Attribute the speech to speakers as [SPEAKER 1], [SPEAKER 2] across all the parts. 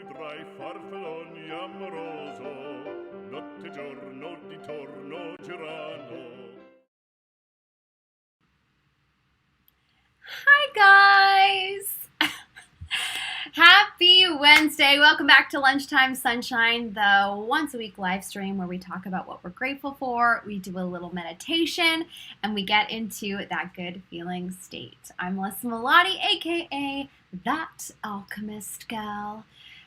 [SPEAKER 1] tra I farfalloni amoroso, notte e giorno di torno girano.
[SPEAKER 2] Hi guys! Happy Wednesday! Welcome back to Lunchtime Sunshine, the once a week live stream where we talk about what we're grateful for, we do a little meditation, and we get into that good feeling state. I'm Melissa Melotti, aka That Alchemist Gal.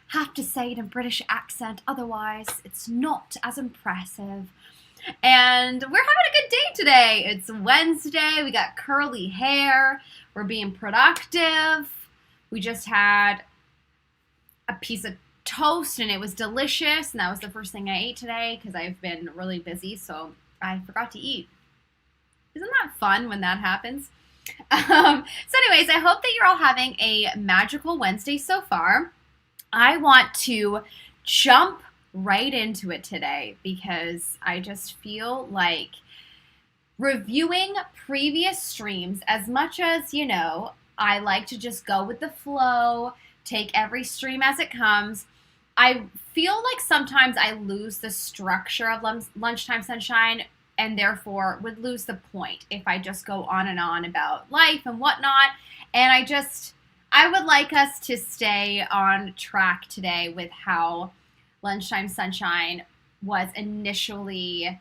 [SPEAKER 2] Have to say it in a British accent, otherwise it's not as impressive. And we're having a good day today. It's Wednesday. We got curly hair. We're being productive. We just had a piece of toast and it was delicious. And that was the first thing I ate today because I've been really busy. So I forgot to eat. Isn't that fun when that happens? So anyways, I hope that you're all having a magical Wednesday so far. I want to jump right into it today because I just feel like reviewing previous streams, as much as, you know, I like to just go with the flow, take every stream as it comes, I feel like sometimes I lose the structure of Lunchtime Sunshine and therefore would lose the point if I just go on and on about life and whatnot. And I would like us to stay on track today with how Lunchtime Sunshine was initially,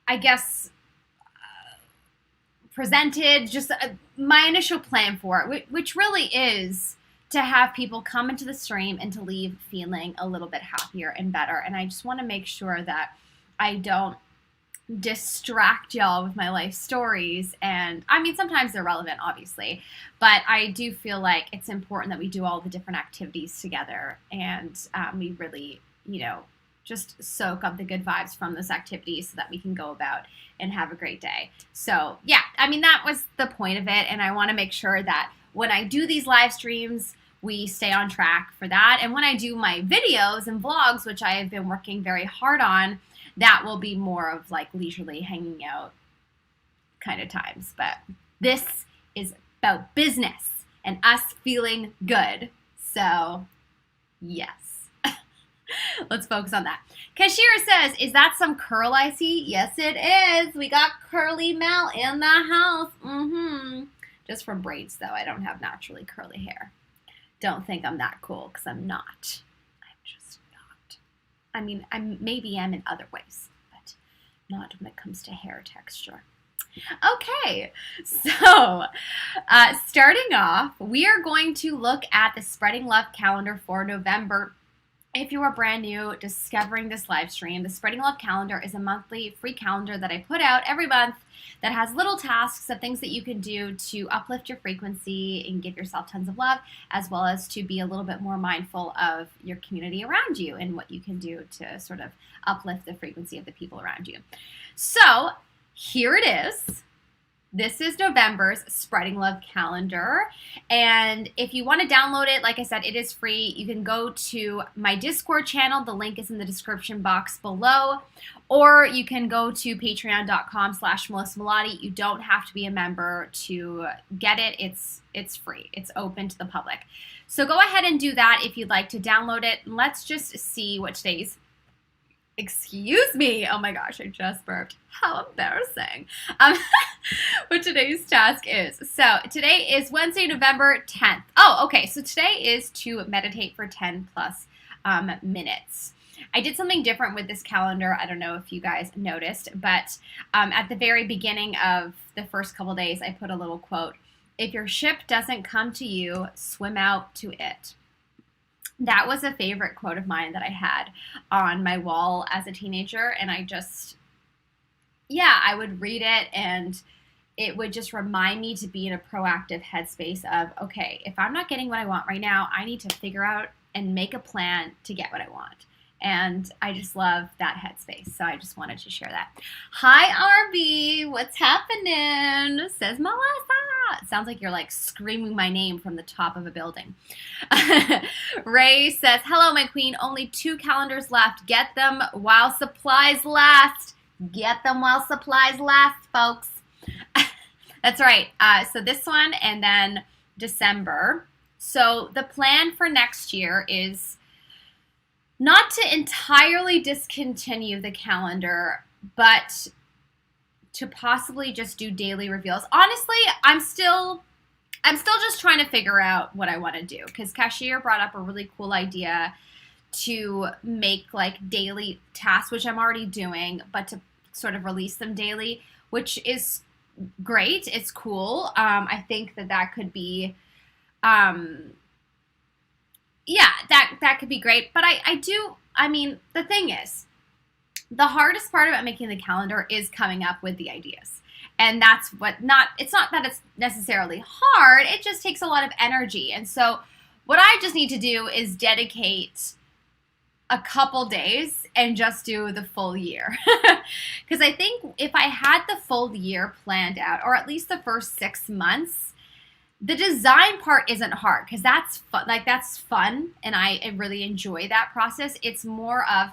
[SPEAKER 2] I guess, presented, just my initial plan for it, which really is to have people come into the stream and to leave feeling a little bit happier and better. And I just want to make sure that I don't distract y'all with my life stories. And I mean, sometimes they're relevant, obviously, but I do feel like it's important that we do all the different activities together and we really, you know, just soak up the good vibes from those activities so that we can go about and have a great day. So yeah, I mean, that was the point of it. And I want to make sure that when I do these live streams, we stay on track for that. And when I do my videos and vlogs, which I have been working very hard on, that will be more of like leisurely hanging out kind of times. But this is about business and us feeling good. So yes, let's focus on that. Kashira says, is that some curl I see? Yes, it is. We got Curly Mel in the house. Just from braids though. I don't have naturally curly hair. Don't think I'm that cool because I'm not. I mean, maybe am in other ways, but not when it comes to hair texture. Okay, so starting off, we are going to look at the Spreading Love calendar for November. If you are brand new discovering this live stream, the Spreading Love calendar is a monthly free calendar that I put out every month that has little tasks of things that you can do to uplift your frequency and give yourself tons of love, as well as to be a little bit more mindful of your community around you and what you can do to sort of uplift the frequency of the people around you. So here it is. This is November's Spreading Love calendar. And if you want to download it, like I said, it is free. You can go to my Discord channel. The link is in the description box below. Or you can go to patreon.com/Melissa Melotti. You don't have to be a member to get it. It's free. It's open to the public. So go ahead and do that if you'd like to download it. Let's just see what today's Excuse me. Oh my gosh, I just burped. How embarrassing. What today's task is. So today is Wednesday, November 10th. Oh, okay. So today is to meditate for 10 plus minutes. I did something different with this calendar. I don't know if you guys noticed, but at the very beginning of the first couple days, I put a little quote. If your ship doesn't come to you, swim out to it. That was a favorite quote of mine that I had on my wall as a teenager. And I would read it and it would just remind me to be in a proactive headspace of, okay, if I'm not getting what I want right now, I need to figure out and make a plan to get what I want. And I just love that headspace. So I just wanted to share that. Hi, RB. What's happening? Says Melissa. It sounds like you're like screaming my name from the top of a building. Ray says, hello, my queen. Only 2 calendars left. Get them while supplies last. Get them while supplies last, folks. That's right. So this one and then December. So the plan for next year is not to entirely discontinue the calendar, but to possibly just do daily reveals. Honestly, I'm still just trying to figure out what I want to do, because Cashier brought up a really cool idea to make like daily tasks, which I'm already doing, but to sort of release them daily, which is great. It's cool. I think that could be, that could be great. But the thing is, the hardest part about making the calendar is coming up with the ideas. And it's not that it's necessarily hard, it just takes a lot of energy. And so what I just need to do is dedicate a couple days and just do the full year. Because I think if I had the full year planned out, or at least the first 6 months, the design part isn't hard, because that's fun, and I really enjoy that process. It's more of,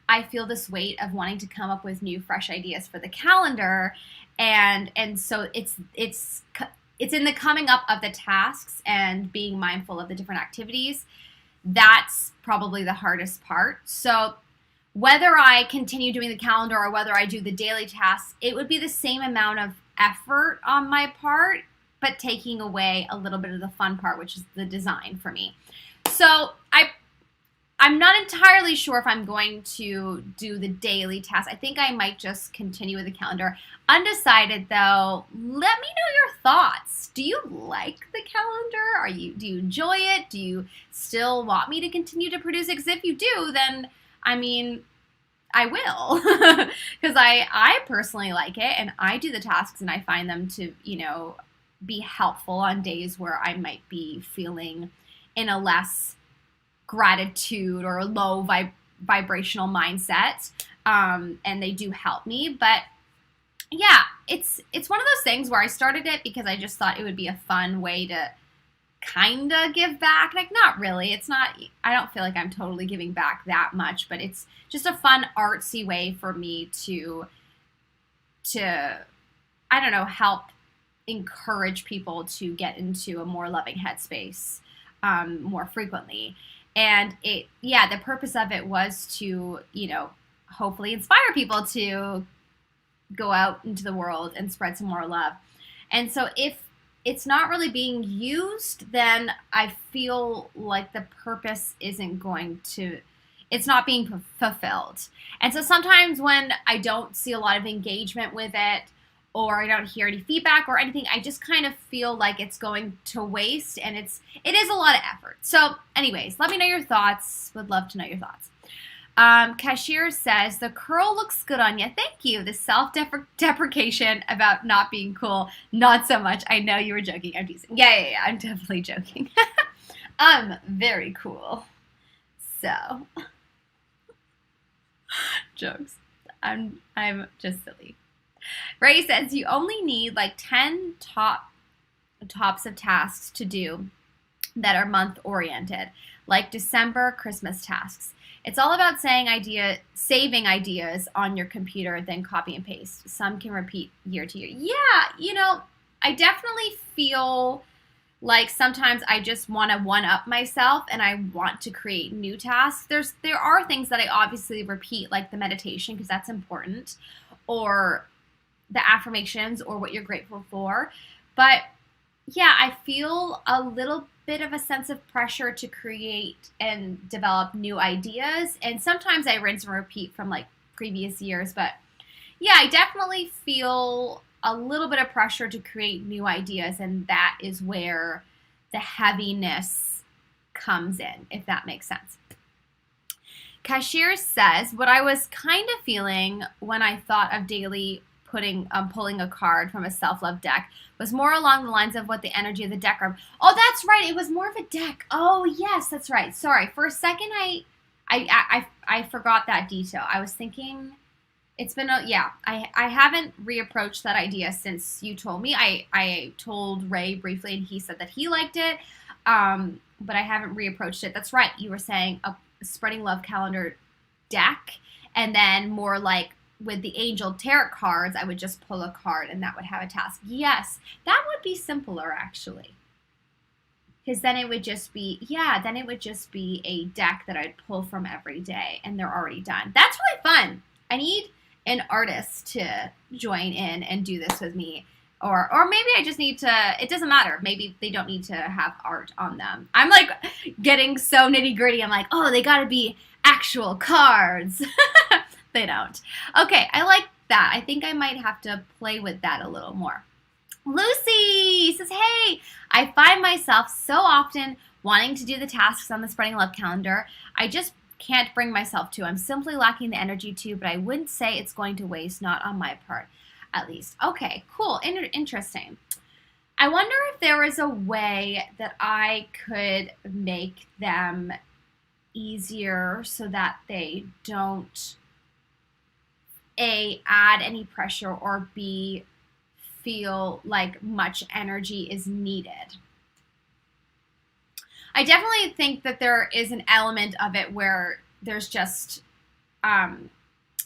[SPEAKER 2] I feel this weight of wanting to come up with new, fresh ideas for the calendar, and so it's in the coming up of the tasks and being mindful of the different activities. That's probably the hardest part. So whether I continue doing the calendar or whether I do the daily tasks, it would be the same amount of effort on my part, but taking away a little bit of the fun part, which is the design for me. So I'm not entirely sure if I'm going to do the daily tasks. I think I might just continue with the calendar. Undecided though. Let me know your thoughts. Do you like the calendar? Do you enjoy it? Do you still want me to continue to produce it? Because if you do, then I will. Because I personally like it, and I do the tasks, and I find them to, be helpful on days where I might be feeling in a less gratitude or low vibrational mindset, and they do help me. But yeah, it's one of those things where I started it because I just thought it would be a fun way to kind of give back. Like, not really. I don't feel like I'm totally giving back that much, but it's just a fun artsy way for me to I don't know, help encourage people to get into a more loving headspace more frequently. And the purpose of it was to, hopefully inspire people to go out into the world and spread some more love. And so if it's not really being used, then I feel like the purpose it's not being fulfilled. And so sometimes when I don't see a lot of engagement with it, or I don't hear any feedback or anything, I just kind of feel like it's going to waste, and it is a lot of effort. So anyways, let me know your thoughts. Would love to know your thoughts. Cashier says, the curl looks good on you. Thank you. The self-deprecation about not being cool, not so much. I know you were joking. I'm teasing. Yeah, I'm definitely joking. I'm very cool. So, jokes. I'm just silly. Ray says you only need like 10 tops of tasks to do that are month oriented, like December Christmas tasks. It's all about saving ideas on your computer, then copy and paste. Some can repeat year to year. Yeah, I definitely feel like sometimes I just want to one-up myself, and I want to create new tasks. There are things that I obviously repeat, like the meditation, because that's important, or the affirmations, or what you're grateful for. But yeah, I feel a little bit of a sense of pressure to create and develop new ideas. And sometimes I rinse and repeat from like previous years. But yeah, I definitely feel a little bit of pressure to create new ideas. And that is where the heaviness comes in, if that makes sense. Cashier says, what I was kind of feeling when I thought of daily pulling a card from a self-love deck was more along the lines of what the energy of the deck are. Oh, that's right. It was more of a deck. Oh, yes, that's right. Sorry. For a second, I forgot that detail. I was thinking it's been I haven't reapproached that idea since you told me. I told Ray briefly, and he said that he liked it, but I haven't reapproached it. That's right. You were saying a spreading love calendar deck, and then more like with the angel tarot cards, I would just pull a card and that would have a task. Yes, that would be simpler, actually. Because then it would just be, a deck that I'd pull from every day, and they're already done. That's really fun. I need an artist to join in and do this with me. Or maybe I just need to, it doesn't matter. Maybe they don't need to have art on them. I'm like getting so nitty gritty. I'm like, oh, they gotta be actual cards. They don't. Okay, I like that. I think I might have to play with that a little more. Lucy says, hey, I find myself so often wanting to do the tasks on the Spreading Love calendar. I just can't bring myself to. I'm simply lacking the energy to, but I wouldn't say it's going to waste, not on my part, at least. Okay, cool, interesting. I wonder if there is a way that I could make them easier so that they don't, A, add any pressure, or B, feel like much energy is needed. I definitely think that there is an element of it where there's just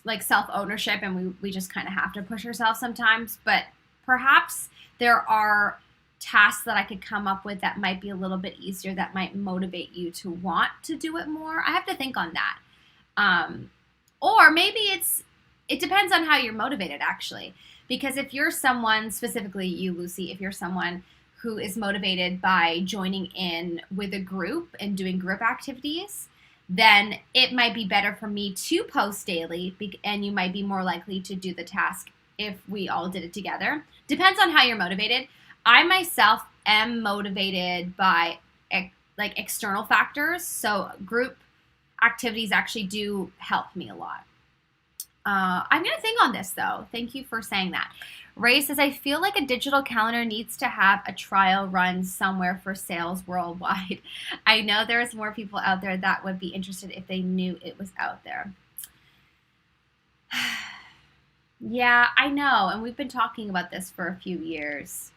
[SPEAKER 2] like self-ownership, and we just kind of have to push ourselves sometimes. But perhaps there are tasks that I could come up with that might be a little bit easier, that might motivate you to want to do it more. I have to think on that. Or maybe it depends on how you're motivated, actually. Because if you're someone, specifically you, Lucy, if you're someone who is motivated by joining in with a group and doing group activities, then it might be better for me to post daily, and you might be more likely to do the task if we all did it together. Depends on how you're motivated. I myself am motivated by like external factors, so group activities actually do help me a lot. I'm going to think on this, though. Thank you for saying that. Ray says, I feel like a digital calendar needs to have a trial run somewhere for sales worldwide. I know there's more people out there that would be interested if they knew it was out there. Yeah, I know. And we've been talking about this for a few years.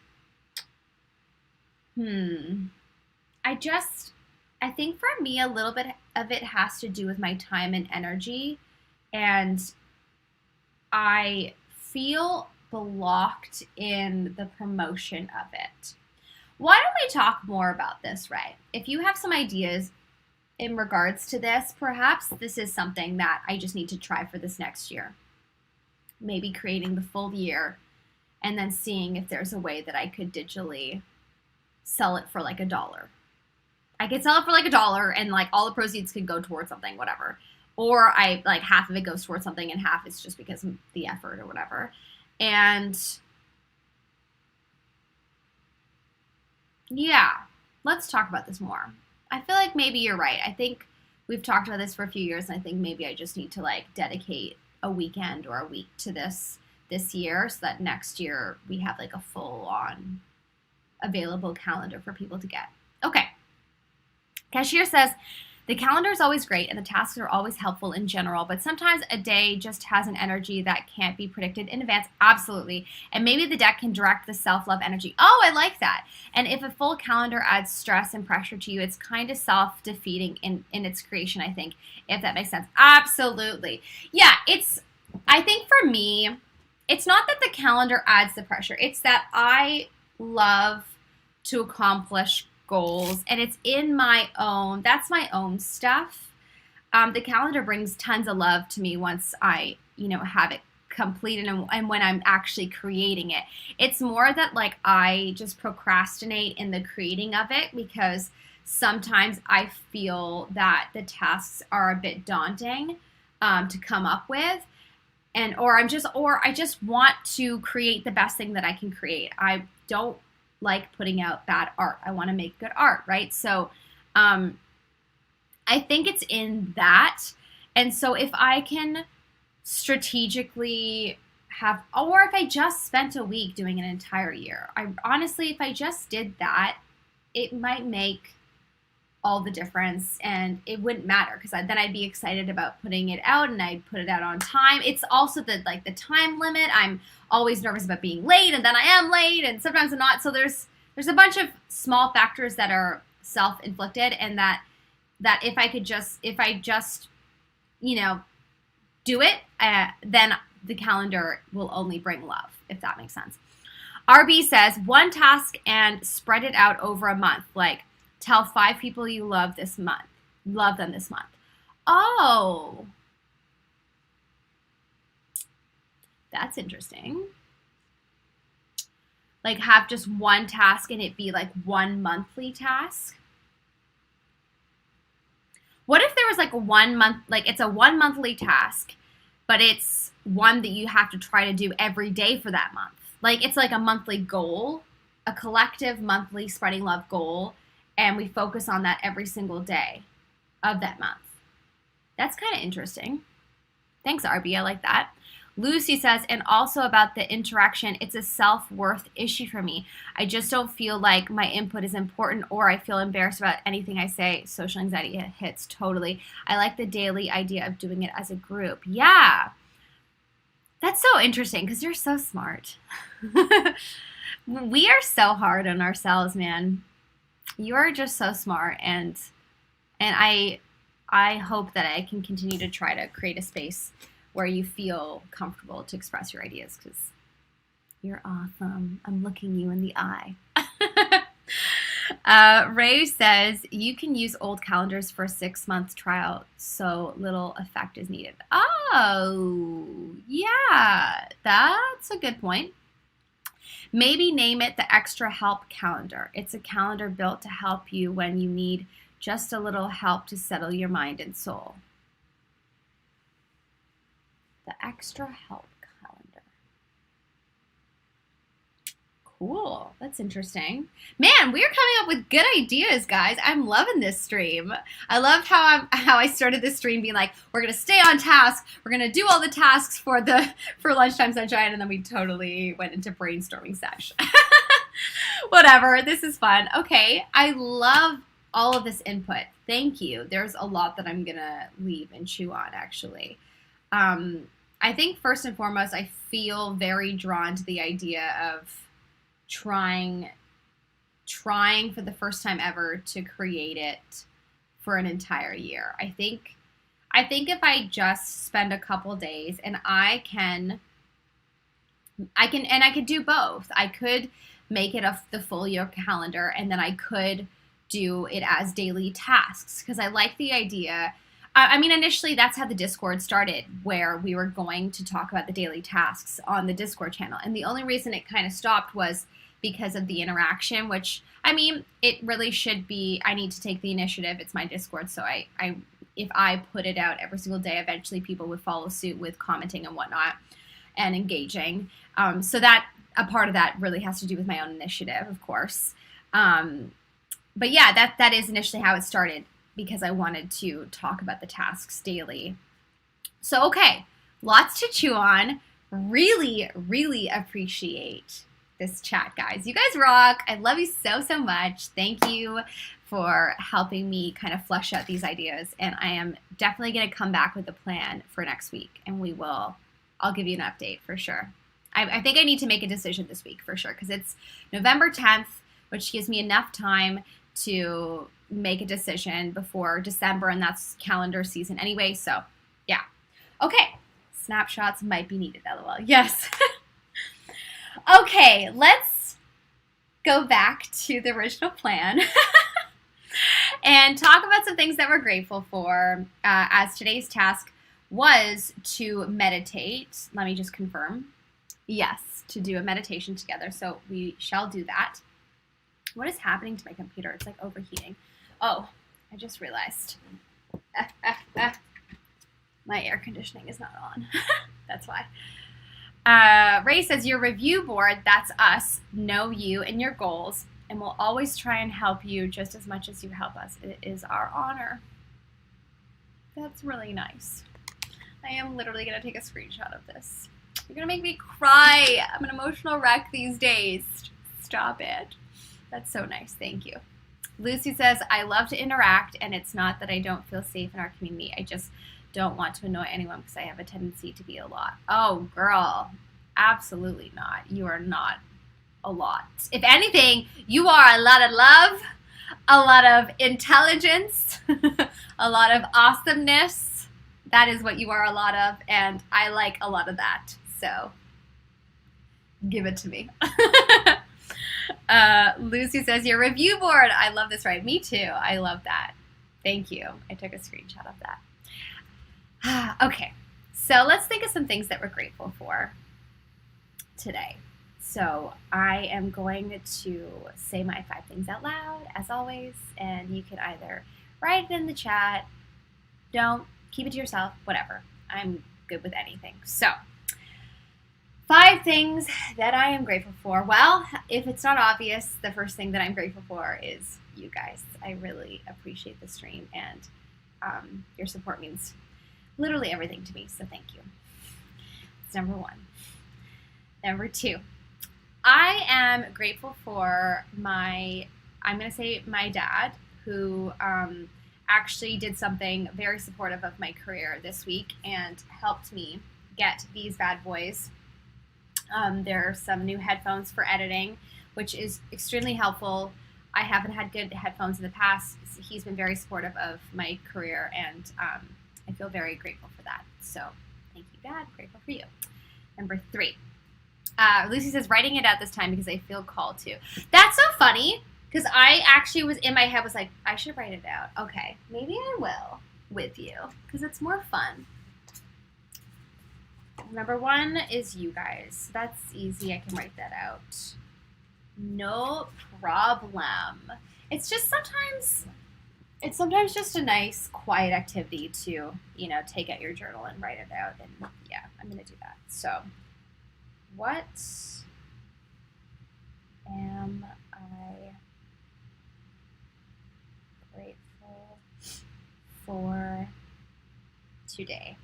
[SPEAKER 2] I think for me, a little bit of it has to do with my time and energy. And I feel blocked in the promotion of it. Why don't we talk more about this, Ray? If you have some ideas in regards to this, perhaps this is something that I just need to try for this next year. Maybe creating the full year and then seeing if there's a way that I could digitally sell it for like $1. I could sell it for like $1 and like all the proceeds could go towards something, whatever. Or I like half of it goes towards something and half is just because of the effort or whatever. And yeah, let's talk about this more. I feel like maybe you're right. I think we've talked about this for a few years, and I think maybe I just need to like dedicate a weekend or a week to this year so that next year we have like a full-on available calendar for people to get. Okay. Cashier says, the calendar is always great and the tasks are always helpful in general, but sometimes a day just has an energy that can't be predicted in advance. Absolutely. And maybe the deck can direct the self-love energy. Oh, I like that. And if a full calendar adds stress and pressure to you, it's kind of self-defeating in its creation, I think, if that makes sense. Absolutely. Yeah, I think for me, it's not that the calendar adds the pressure. It's that I love to accomplish goals, and it's in that's my own stuff. The calendar brings tons of love to me once I, have it completed and when I'm actually creating it. It's more that like I just procrastinate in the creating of it because sometimes I feel that the tasks are a bit daunting to come up with. Or I just want to create the best thing that I can create. I don't like putting out bad art. I want to make good art, right? So I think it's in that. And so if I can strategically or if I just spent a week doing an entire year, honestly, if I just did that, it might make all the difference, and it wouldn't matter because then I'd be excited about putting it out, and I'd put it out on time. It's also the time limit. I'm always nervous about being late, and then I am late, and sometimes I'm not. So there's a bunch of small factors that are self-inflicted, and that if I just do it, then the calendar will only bring love, if that makes sense. RB says, one task and spread it out over a month, like Tell 5 people you love this month. Love them this month. Oh, that's interesting. Like have just one task and it be like one monthly task. What if there was like a 1 month, like it's a 1 monthly task, but it's one that you have to try to do every day for that month? Like it's like a monthly goal, a collective monthly spreading love goal, and we focus on that every single day of that month. That's kind of interesting. Thanks, Arby. I like that. Lucy says, and also about the interaction, it's a self-worth issue for me. I just don't feel like my input is important, or I feel embarrassed about anything I say. Social anxiety hits totally. I like the daily idea of doing it as a group. Yeah. That's so interesting because you're so smart. We are so hard on ourselves, man. You are just so smart, and I hope that I can continue to try to create a space where you feel comfortable to express your ideas, because you're awesome. I'm looking you in the eye. Ray says, you can use old calendars for a 6-month trial, so little effect is needed. Oh, yeah, that's a good point. Maybe name it the Extra Help Calendar. It's a calendar built to help you when you need just a little help to settle your mind and soul. The Extra Help Calendar. Cool. That's interesting. Man, we're coming up with good ideas, guys. I'm loving this stream. I love how I started this stream being like, we're gonna stay on task. We're gonna do all the tasks for Lunchtime Sunshine, and then we totally went into brainstorming sesh. Whatever. This is fun. Okay. I love all of this input. Thank you. There's a lot that I'm gonna leave and chew on, actually. I think first and foremost, I feel very drawn to the idea of trying for the first time ever to create it for an entire year. I think if I just spend a couple days, and I could do both. I could make it the full year calendar, and then I could do it as daily tasks, because I like the idea. I mean, initially, that's how the Discord started, where we were going to talk about the daily tasks on the Discord channel. And the only reason it kind of stopped was because of the interaction, which, I mean, it really should be, I need to take the initiative. It's my Discord, so if I put it out every single day, eventually people would follow suit with commenting and whatnot and engaging. So that, a part of that really has to do with my own initiative, of course. But yeah, that is initially how it started, because I wanted to talk about the tasks daily. So, okay, lots to chew on. Really, really appreciate this chat, guys. You guys rock. I love you so, so much. Thank you for helping me kind of flesh out these ideas. And I am definitely going to come back with a plan for next week, and I'll give you an update for sure. I think I need to make a decision this week for sure, because it's November 10th, which gives me enough time to make a decision before December, and that's calendar season anyway. So yeah. Okay. Snapshots might be needed, LOL. Yes. Okay, let's go back to the original plan and talk about some things that we're grateful for, as today's task was to meditate. Let me just confirm. Yes, to do a meditation together. So we shall do that. What is happening to my computer? It's like overheating. Oh, I just realized. My air conditioning is not on. That's why. Ray says, your review board, that's us, know you and your goals, and we'll always try and help you just as much as you help us. It is our honor. That's really nice. I am literally going to take a screenshot of this. You're going to make me cry. I'm an emotional wreck these days. Stop it. That's so nice. Thank you. Lucy says, I love to interact, and it's not that I don't feel safe in our community. I just don't want to annoy anyone because I have a tendency to be a lot. Oh, girl. Absolutely not. You are not a lot. If anything, you are a lot of love, a lot of intelligence, a lot of awesomeness. That is what you are a lot of, and I like a lot of that. So give it to me. Lucy says, your review board. I love this, right? Me too. I love that. Thank you. I took a screenshot of that. Okay, so let's think of some things that we're grateful for today. So I am going to say my 5 things out loud, as always, and you can either write it in the chat, don't, keep it to yourself, whatever. I'm good with anything. So, 5 things that I am grateful for. Well, if it's not obvious, the first thing that I'm grateful for is you guys. I really appreciate the stream, and your support means literally everything to me, so thank you. It's number 1. Number 2, I am grateful for my dad, who actually did something very supportive of my career this week and helped me get these bad boys. There are some new headphones for editing, which is extremely helpful. I haven't had good headphones in the past. He's been very supportive of my career, and I feel very grateful for that. So thank you, Dad. Grateful for you. Number 3. Lucy says, writing it out this time because I feel called to. That's so funny, because I actually was in my head, was like, I should write it out. Okay, maybe I will with you, because it's more fun. Number 1 is you guys. That's easy. I can write that out. No problem. It's sometimes just a nice, quiet activity to, take out your journal and write it out. And yeah, I'm going to do that. So, what am I grateful for today?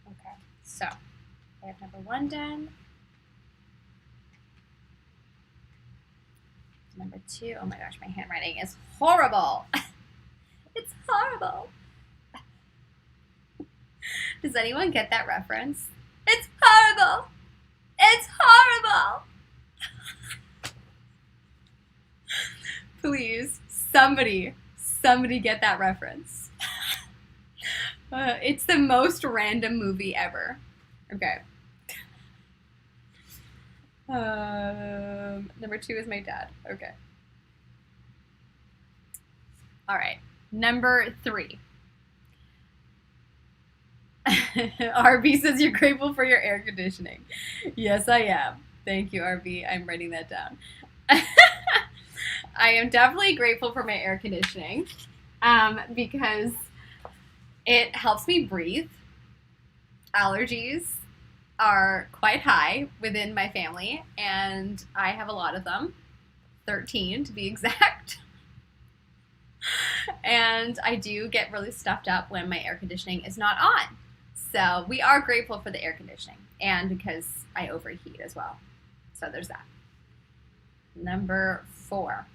[SPEAKER 2] Okay, so I have number 1 done. Number 2, oh my gosh, my handwriting is horrible. It's horrible. Does anyone get that reference? It's horrible. It's horrible. Please, somebody get that reference. It's the most random movie ever. Okay. Number 2 is my dad. Okay. All right. Number 3. RB says you're grateful for your air conditioning. Yes, I am. Thank you, RB. I'm writing that down. I am definitely grateful for my air conditioning because it helps me breathe. Allergies are quite high within my family, and I have a lot of them, 13 to be exact. And I do get really stuffed up when my air conditioning is not on. So we are grateful for the air conditioning, and because I overheat as well. So there's that. Number 4.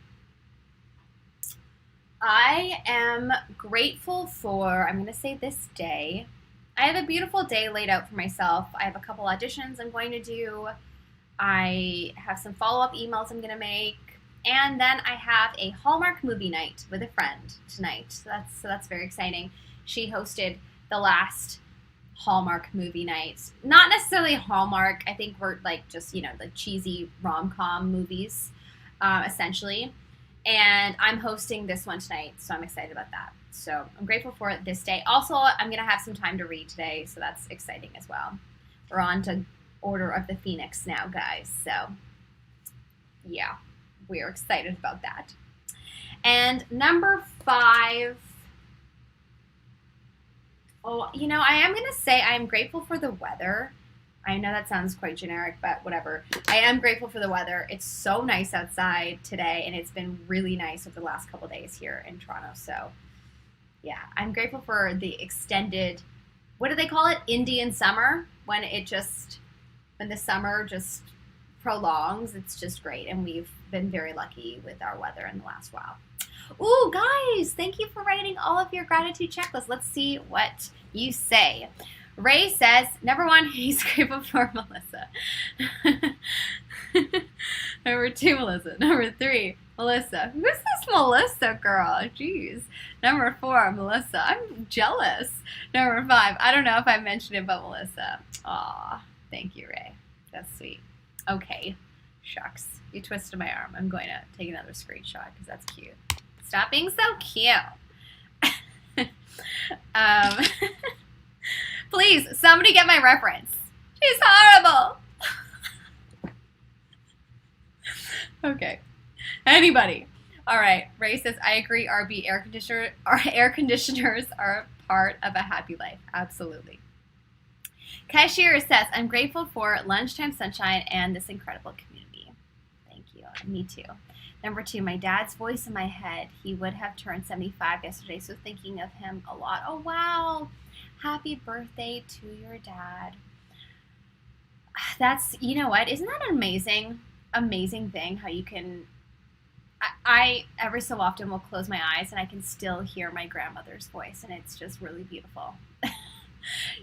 [SPEAKER 2] I am grateful for, I'm going to say this day. I have a beautiful day laid out for myself. I have a couple auditions I'm going to do. I have some follow-up emails I'm going to make. And then I have a Hallmark movie night with a friend tonight. So that's very exciting. She hosted the last Hallmark movie night. Not necessarily Hallmark. I think we're like just, like cheesy rom-com movies, essentially. And I'm hosting this one tonight, so I'm excited about that. So I'm grateful for it this day. Also, I'm going to have some time to read today, so that's exciting as well. We're on to Order of the Phoenix now, guys. So, yeah, we're excited about that. And number 5, I am going to say I am grateful for the weather. I know that sounds quite generic, but whatever. I am grateful for the weather. It's so nice outside today, and it's been really nice over the last couple days here in Toronto. So, yeah, I'm grateful for the extended, what do they call it? Indian summer, when the summer just prolongs. It's just great, and we've been very lucky with our weather in the last while. Ooh, guys, thank you for writing all of your gratitude checklists. Let's see what you say. Ray says, number 1, he's grateful for Melissa. Number 2, Melissa. Number 3, Melissa. Who's this Melissa girl? Jeez. Number 4, Melissa. I'm jealous. Number 5, I don't know if I mentioned it, but Melissa. Aw, thank you, Ray. That's sweet. Okay. Shucks, you twisted my arm. I'm going to take another screenshot because that's cute. Stop being so cute. Please, somebody get my reference. She's horrible. Okay. Anybody. All right. Ray says, I agree, RB. Air conditioners are part of a happy life. Absolutely. Cashier says, I'm grateful for lunchtime sunshine and this incredible community. Thank you. Me too. Number 2, my dad's voice in my head. He would have turned 75 yesterday, so thinking of him a lot. Oh, wow. Happy birthday to your dad. That's, you know what? Isn't that an amazing thing how you can, I every so often will close my eyes and I can still hear my grandmother's voice, and it's just really beautiful.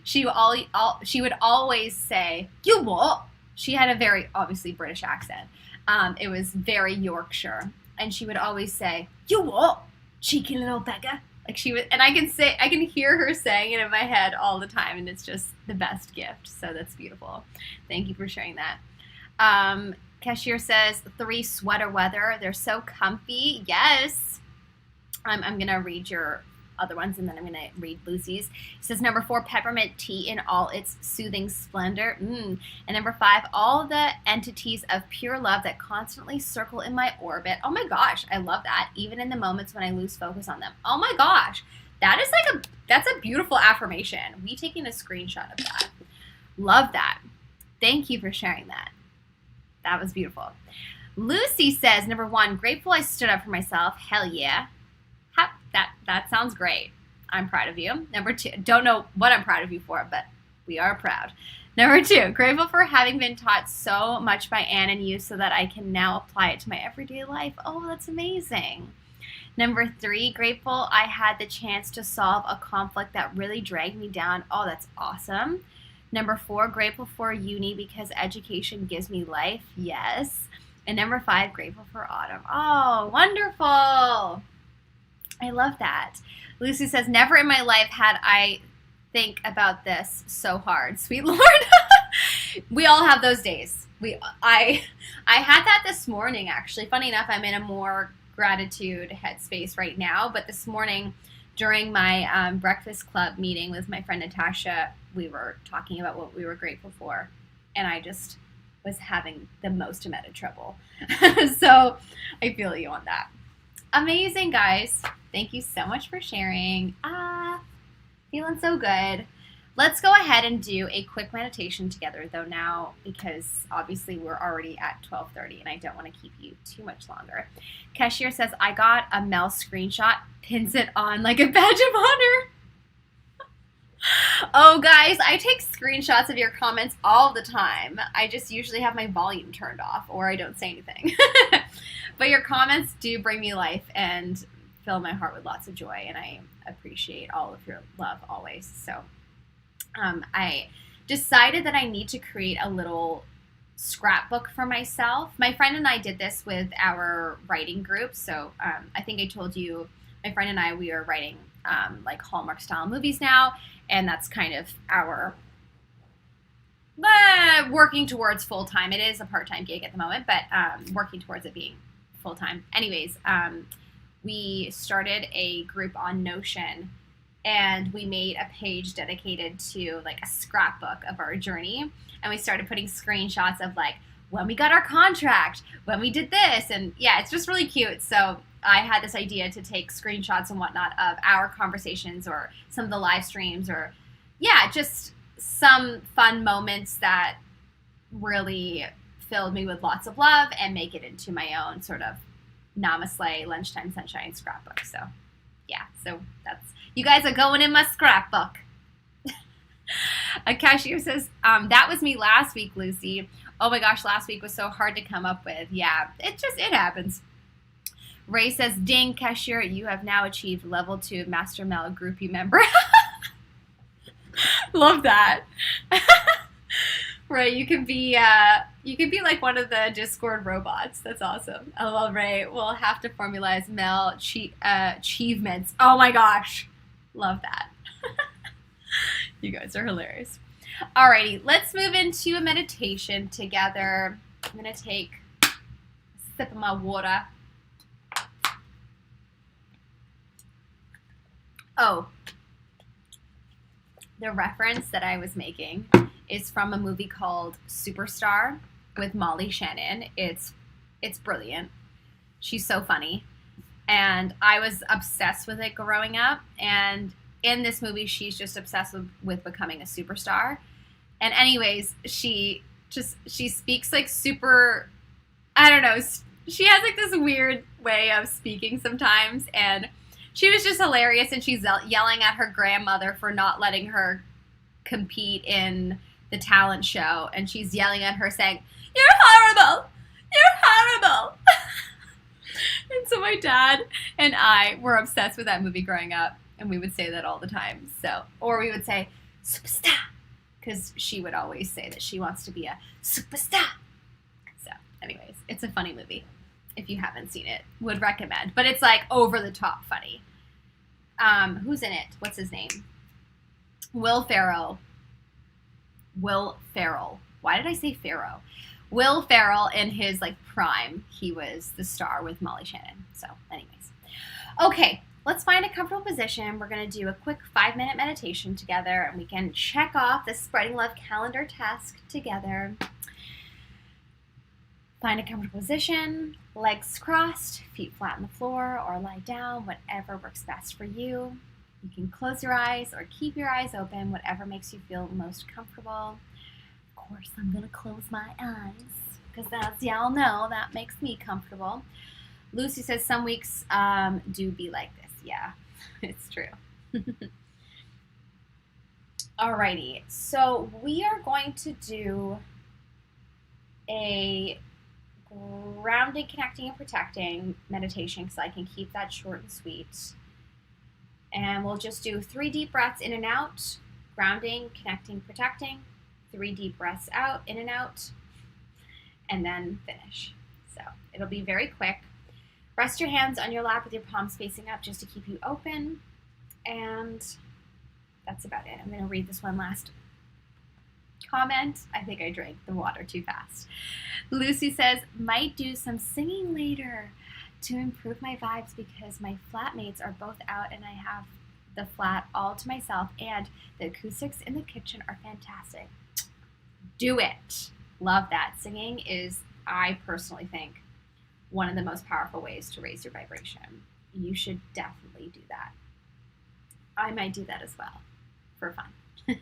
[SPEAKER 2] She would always say, you what? She had a very obviously British accent. It was very Yorkshire, and she would always say, you what? Cheeky little beggar. Like she would, and I can hear her saying it in my head all the time, and it's just the best gift. So that's beautiful. Thank you for sharing that. Cashier says 3 sweater weather. They're so comfy. Yes. I'm gonna read your other ones, and then I'm gonna read Lucy's. It says number 4, peppermint tea in all its soothing splendor. And number 5, all the entities of pure love that constantly circle in my orbit. Oh my gosh, I love that. Even in the moments when I lose focus on them. Oh my gosh, that's a beautiful affirmation. We taking a screenshot of that. Love that. Thank you for sharing that. That was beautiful. Lucy says number 1, grateful I stood up for myself. Hell yeah. That sounds great. I'm proud of you. Number 2, don't know what I'm proud of you for, but we are proud. Number 2, grateful for having been taught so much by Anne and you so that I can now apply it to my everyday life. Oh, that's amazing. Number 3, grateful I had the chance to solve a conflict that really dragged me down. Oh, that's awesome. Number 4, grateful for uni because education gives me life. Yes. And number 5, grateful for autumn. Oh, wonderful. I love that. Lucy says, never in my life had I think about this so hard. Sweet Lord. We all have those days. I had that this morning, actually. Funny enough, I'm in a more gratitude headspace right now. But this morning, during my breakfast club meeting with my friend Natasha, we were talking about what we were grateful for. And I just was having the most amount of trouble. So I feel you on that. Amazing, guys. Thank you so much for sharing. Feeling so good. Let's go ahead and do a quick meditation together, though, now, because obviously we're already at 12:30 and I don't want to keep you too much longer. Cashier says, I got a Mel screenshot, pins it on like a badge of honor. Oh, guys, I take screenshots of your comments all the time. I just usually have my volume turned off or I don't say anything. But your comments do bring me life and fill my heart with lots of joy, and I appreciate all of your love always. So I decided that I need to create a little scrapbook for myself. My friend and I did this with our writing group. So I think I told you, my friend and I, we are writing like Hallmark style movies now, and that's kind of our working towards full-time. It is a part-time gig at the moment, but working towards it being full-time. Anyways, we started a group on Notion, and we made a page dedicated to like a scrapbook of our journey, and we started putting screenshots of like when we got our contract, when we did this, and yeah, it's just really cute. So I had this idea to take screenshots and whatnot of our conversations or some of the live streams, or yeah, just some fun moments that really filled me with lots of love and make it into my own sort of Namaste Lunchtime Sunshine scrapbook. So yeah, so that's, you guys are going in my scrapbook. A cashier says, that was me last week, Lucy. Oh my gosh, last week was so hard to come up with. Yeah, it happens. Ray says, ding, cashier, you have now achieved level 2 Master Mel groupie member. Love that. Ray, you could be like one of the Discord robots. That's awesome. I love Ray. We'll have to formalize Mel achievements. Oh my gosh. Love that. You guys are hilarious. Alrighty, let's move into a meditation together. I'm going to take sip of my water. Oh, the reference that I was making is from a movie called Superstar with Molly Shannon. It's brilliant. She's so funny. And I was obsessed with it growing up. And in this movie, she's just obsessed with becoming a superstar. And anyways, she speaks like super, I don't know, she has like this weird way of speaking sometimes. And she was just hilarious. And she's yelling at her grandmother for not letting her compete in the talent show. And she's yelling at her saying, "You're horrible! You're horrible!" And so my dad and I were obsessed with that movie growing up, and we would say that all the time. So, or we would say, "Superstar," because she would always say that she wants to be a superstar. So, anyways, it's a funny movie. If you haven't seen it, would recommend. But it's like over the top funny. Who's in it? What's his name? Will Ferrell. Why did I say Pharaoh? Will Ferrell in his like prime, he was the star with Molly Shannon. So anyways. Okay, let's find a comfortable position. We're going to do a quick 5-minute meditation together, and we can check off the Spreading Love calendar task together. Find a comfortable position, legs crossed, feet flat on the floor, or lie down, whatever works best for you. You can close your eyes or keep your eyes open, whatever makes you feel most comfortable. Of course, I'm going to close my eyes because as y'all know, that makes me comfortable. Lucy says some weeks do be like this. Yeah, it's true. Alrighty, so we are going to do a grounding, connecting, and protecting meditation because I can keep that short and sweet. And we'll just do 3 deep breaths in and out, grounding, connecting, protecting. 3 deep breaths out, in and out, and then finish. So it'll be very quick. Rest your hands on your lap with your palms facing up just to keep you open. And that's about it. I'm going to read this one last comment. I think I drank the water too fast. Lucy says, might do some singing later to improve my vibes because my flatmates are both out and I have the flat all to myself and the acoustics in the kitchen are fantastic. Do it. Love that. Singing is, I personally think, one of the most powerful ways to raise your vibration. You should definitely do that. I might do that as well for fun.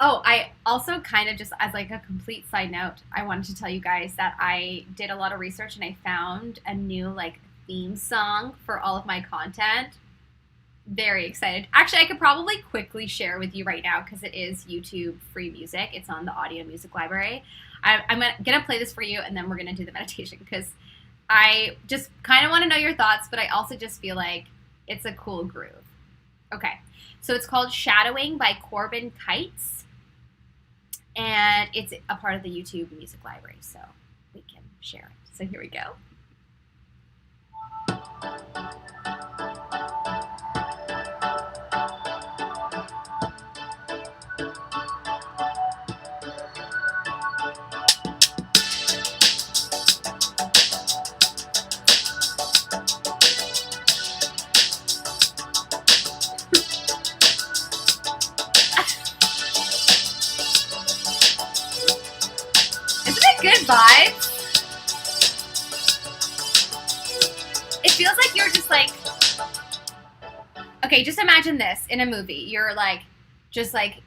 [SPEAKER 2] Oh, I also kind of just as like a complete side note, I wanted to tell you guys that I did a lot of research and I found a new like theme song for all of my content. Very excited. Actually, I could probably quickly share with you right now because it is YouTube free music. It's on the audio music library. I'm going to play this for you and then we're going to do the meditation because I just kind of want to know your thoughts, but I also just feel like it's a cool groove. Okay, so it's called Shadowing by Corbin Kites. And it's a part of the YouTube music library, so we can share it. So here we go. Good vibes. It feels like you're just like, okay, just imagine this in a movie. You're like, just like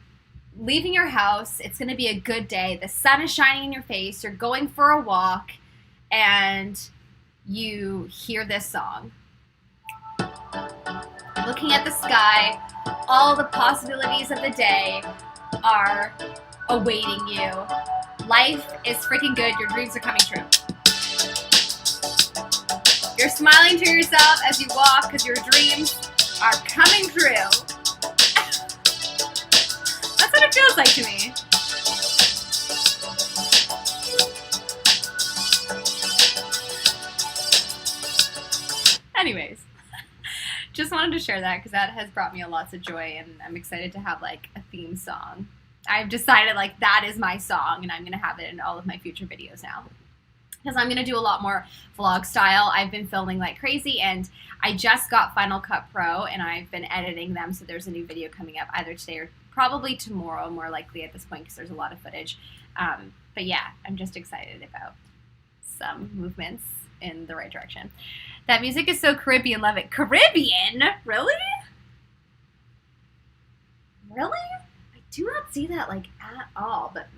[SPEAKER 2] leaving your house. It's going to be a good day. The sun is shining in your face. You're going for a walk and you hear this song. Looking at the sky, all the possibilities of the day are awaiting you. Life is freaking good. Your dreams are coming true. You're smiling to yourself as you walk because your dreams are coming true. That's what it feels like to me. Anyways, just wanted to share that because that has brought me lots of joy and I'm excited to have like a theme song. I've decided like that is my song and I'm going to have it in all of my future videos now. because I'm going to do a lot more vlog style. I've been filming like crazy, and I just got Final Cut Pro, and I've been editing them, so there's a new video coming up either today or probably tomorrow, more likely at this point, because there's a lot of footage. But yeah, I'm just excited about some movements in the right direction. That music is so Caribbean, love it. Caribbean? Really? Really? I do not see that like at all, but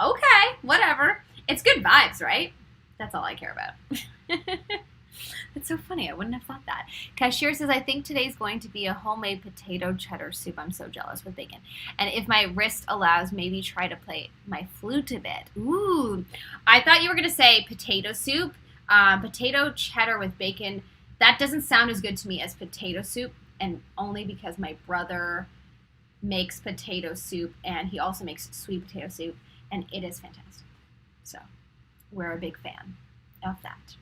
[SPEAKER 2] okay, whatever. It's good vibes, right? That's all I care about. That's so funny. I wouldn't have thought that. Cashier says, I think today's going to be a homemade potato cheddar soup. I'm so jealous with bacon. And if my wrist allows, maybe try to play my flute a bit. Ooh. I thought you were going to say potato soup. Potato cheddar with bacon. That doesn't sound as good to me as potato soup. And only because my brother makes potato soup. And he also makes sweet potato soup. And it is fantastic. So we're a big fan of that.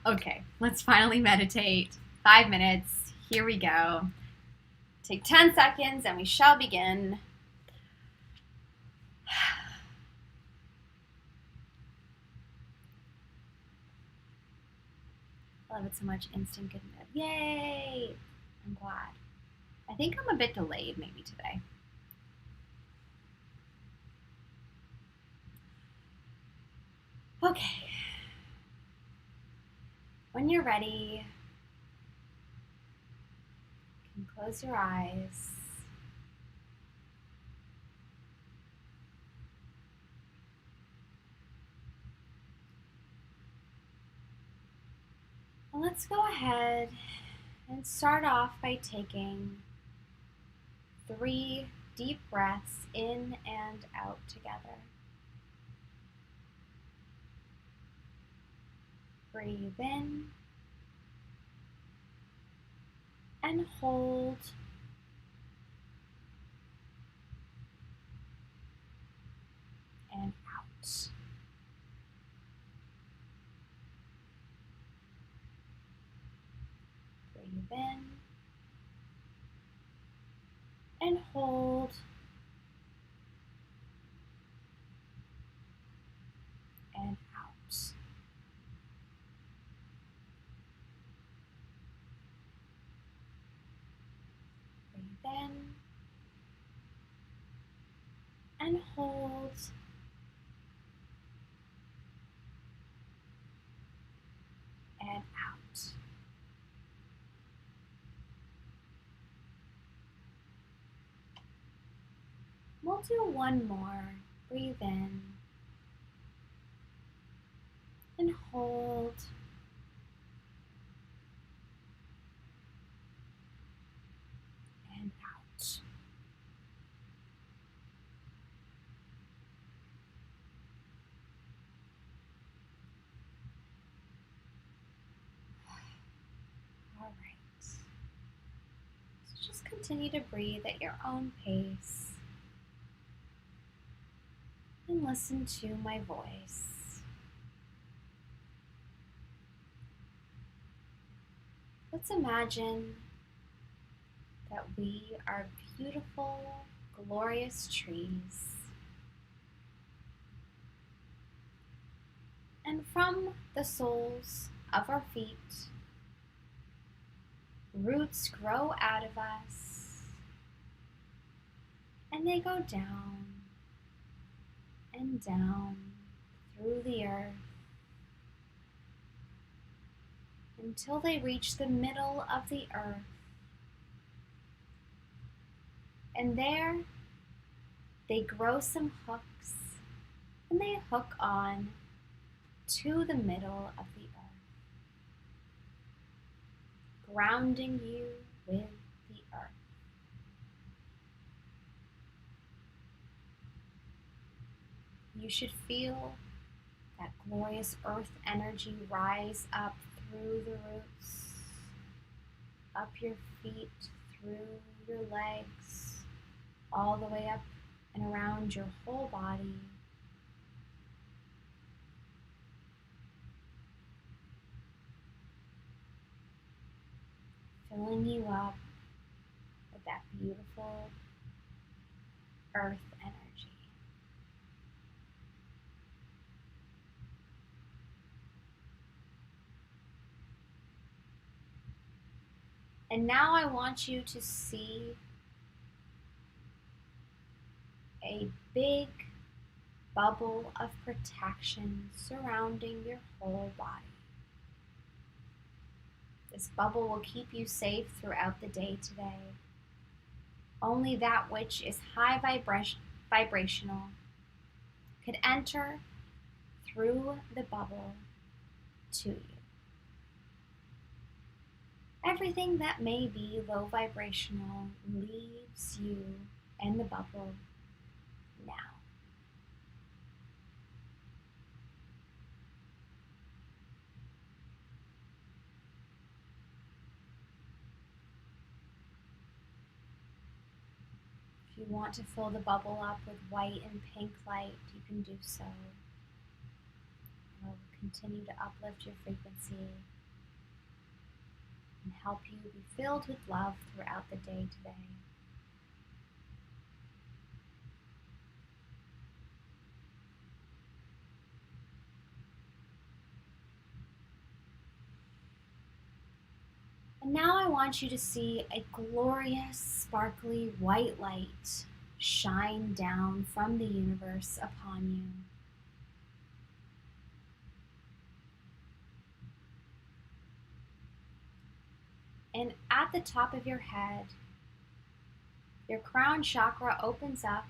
[SPEAKER 2] Okay, let's finally meditate. 5 minutes. Here we go. Take 10 seconds and we shall begin. I love it so much. Instant good mood. Yay! I'm glad. I think I'm a bit delayed maybe today. Okay. When you're ready, you can close your eyes. And let's go ahead and start off by taking 3 deep breaths in and out together. Breathe in and hold and out. Breathe in and hold and out. Breathe in and hold and out. We'll do one more. Breathe in and hold and out. All right. So just continue to breathe at your own pace and listen to my voice. Let's imagine that we are beautiful, glorious trees. And from the soles of our feet, roots grow out of us, and they go down and down through the earth until they reach the middle of the earth. And there they grow some hooks, and they hook on to the middle of the earth, grounding you with the earth. You should feel that glorious earth energy rise up through the roots, up your feet, through your legs, all the way up and around your whole body. Filling you up with that beautiful earth energy. And now I want you to see a big bubble of protection surrounding your whole body. This bubble will keep you safe throughout the day today. Only that which is high vibrational could enter through the bubble to you. Everything that may be low vibrational leaves you and the bubble now. If you want to fill the bubble up with white and pink light, you can do so. It will continue to uplift your frequency and help you be filled with love throughout the day today. And now I want you to see a glorious, sparkly white light shine down from the universe upon you. And at the top of your head, your crown chakra opens up,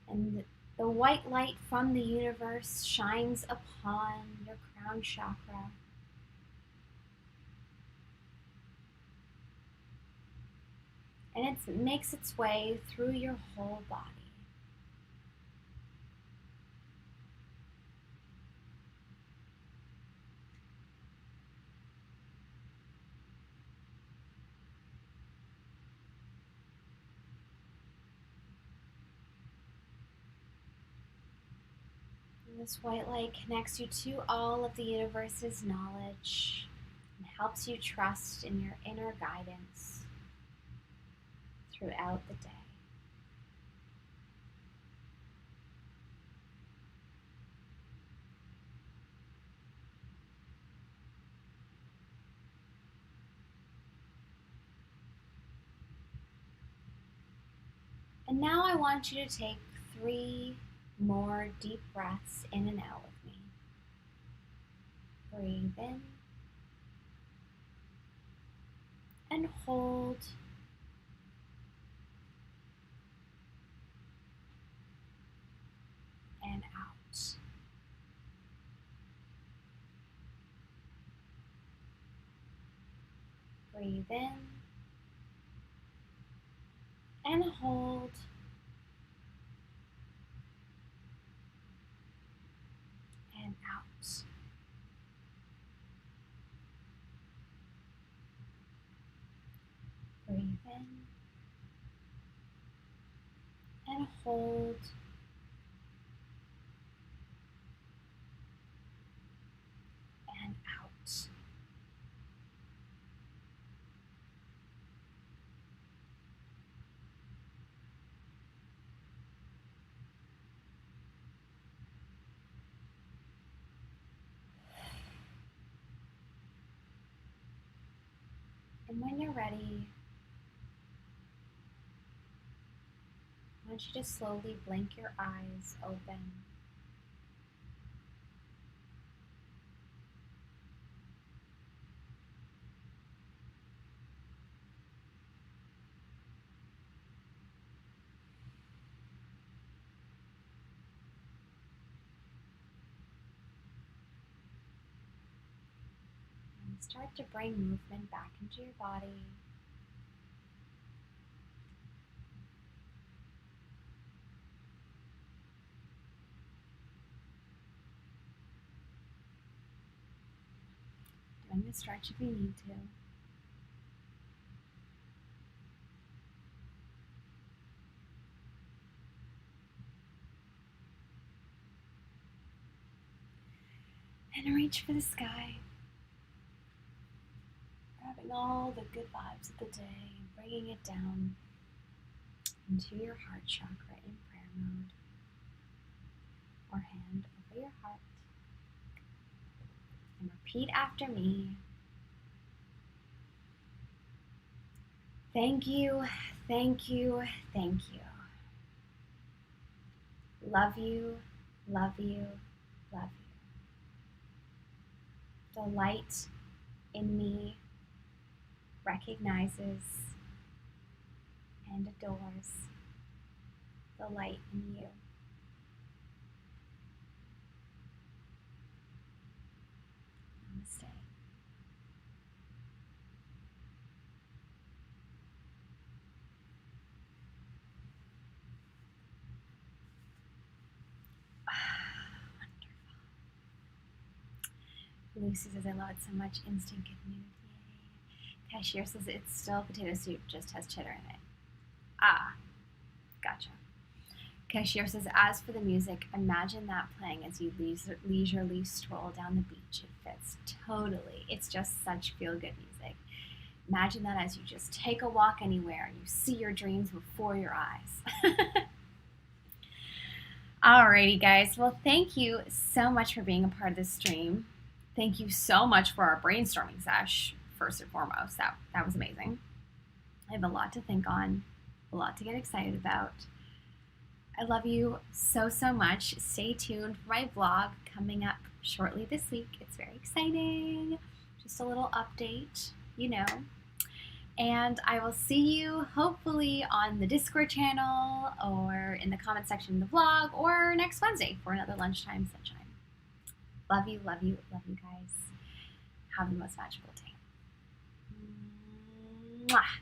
[SPEAKER 2] and the white light from the universe shines upon your crown chakra. And it makes its way through your whole body. This white light connects you to all of the universe's knowledge and helps you trust in your inner guidance throughout the day. And now I want you to take 3 more deep breaths in and out with me. Breathe in and hold. And out. Breathe in and hold. And out. Breathe in and hold. And out. And when you're ready, I want you to slowly blink your eyes open. And start to bring movement back into your body. Doing a stretch if you need to. And reach for the sky. Grabbing all the good vibes of the day and bringing it down into your heart chakra in prayer mode. Or hand over your heart. And Repeat after me. Thank you, thank you, thank you. Love you, love you, love you. The light in me recognizes and adores the light in you. Namaste. Lucy says, I love it so much. Instant good mood. Yay. Cashier says, it's still potato soup, just has cheddar in it. Ah, gotcha. Cashier says, as for the music, imagine that playing as you leisurely stroll down the beach. It fits totally. It's just such feel-good music. Imagine that as you just take a walk anywhere and you see your dreams before your eyes. Alrighty, guys. Well, thank you so much for being a part of this stream. Thank you so much for our brainstorming sesh, first and foremost. That was amazing. I have a lot to think on, a lot to get excited about. I love you so, so much. Stay tuned for my vlog coming up shortly this week. It's very exciting. Just a little update, you know. And I will see you hopefully on the Discord channel or in the comment section of the vlog or next Wednesday for another Lunchtime Sunshine. Love you, love you, love you guys. Have the most magical day. Mwah.